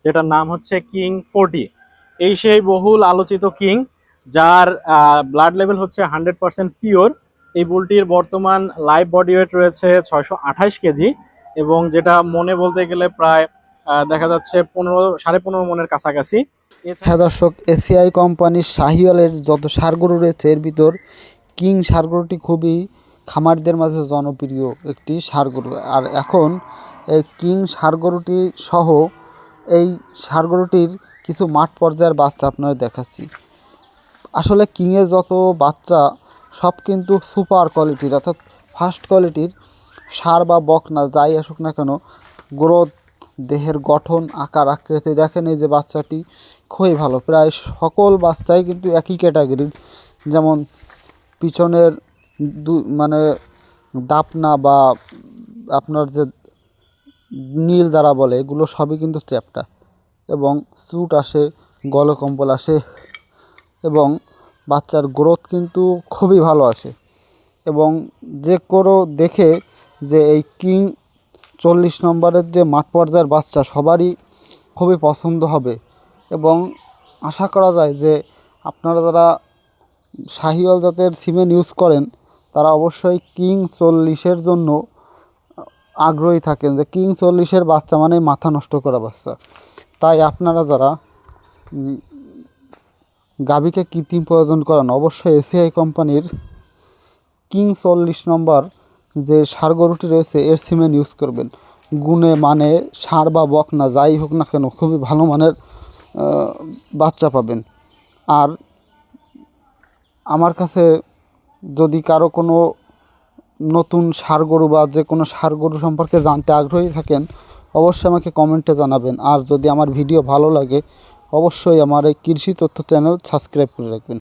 যেটার নাম হচ্ছে কিং 40। এই সেই বহুল আলোচিত কিং, যার ব্লাড লেভেল হচ্ছে 100% পিওর। এই বুলটির বর্তমান লাইভ বডি ওয়েট রয়েছে 628 কেজি, এবং যেটা মনে বলতে গেলে প্রায় দেখা যাচ্ছে 15.5 মনের কাছাকাছি। হ্যাঁ দর্শক, এসিআই কোম্পানির শাহিওয়ালের যত ষাঁড় গরু রয়েছে এর ভিতর কিং ষাঁড় গরুটি খুবই খামারিদের মাঝে জনপ্রিয় একটি ষাঁড় গরু। আর এখন এই কিং ষাঁড় গরুটি সহ এই ষাঁড় গরুটির কিছু মাঠ পর্যায়ের বাচ্চা আপনারা দেখাচ্ছি। আসলে কিংয়ের যত বাচ্চা সব কিন্তু সুপার কোয়ালিটির, অর্থাৎ ফার্স্ট কোয়ালিটির ষাঁড় বা বকনা যাই আসুক না কেন, গ্রোথ, দেহের গঠন, আকার আকৃতি দেখেন। এই যে বাচ্চাটি খুবই ভালো, প্রায় সকল বাচ্চাই কিন্তু একই ক্যাটাগরির। যেমন পিছনের মানে দাপনা বা আপনার যে নীল দ্বারা বলে, এগুলো সবই কিন্তু চ্যাপ্টা, এবং চুট আসে, গলকম্বল আসে, এবং বাচ্চার গ্রোথ কিন্তু খুবই ভালো আসে। এবং যে কোনো দেখে যে এই কিং 40 নম্বরের যে মাঠ পর্যায়ের বাচ্চা সবারই খুবই পছন্দ হবে। এবং আশা করা যায় যে আপনারা যারা শাহিওয়াল জাতের সিমেন্ট ইউজ করেন তারা অবশ্যই কিং 40-এর জন্য আগ্রহী থাকেন, যে কিং 40-এর বাচ্চা মানে মাথা নষ্ট করা বাচ্চা। তাই আপনারা যারা গাভীকে কৃত্রিম প্রয়োজন করেন অবশ্যই এসিআই কোম্পানির কিং 40 নম্বর যে ষাঁড় গরুটি রয়েছে এর সিমেন্ট ইউজ করবেন। গুণে মানে ষাঁড় বা বকনা যাই হোক না কেন খুবই ভালো মানের বাচ্চা পাবেন। আর আমার কাছে যদি কারো কোনো নতুন ষাঁড় গরু বা যে কোনো ষাঁড় গরু সম্পর্কে জানতে আগ্রহী থাকেন অবশ্যই আমাকে কমেন্টে জানাবেন। আর যদি আমার ভিডিও ভালো লাগে অবশ্যই আমার এই কৃষি তথ্য চ্যানেল সাবস্ক্রাইব করে রাখবেন।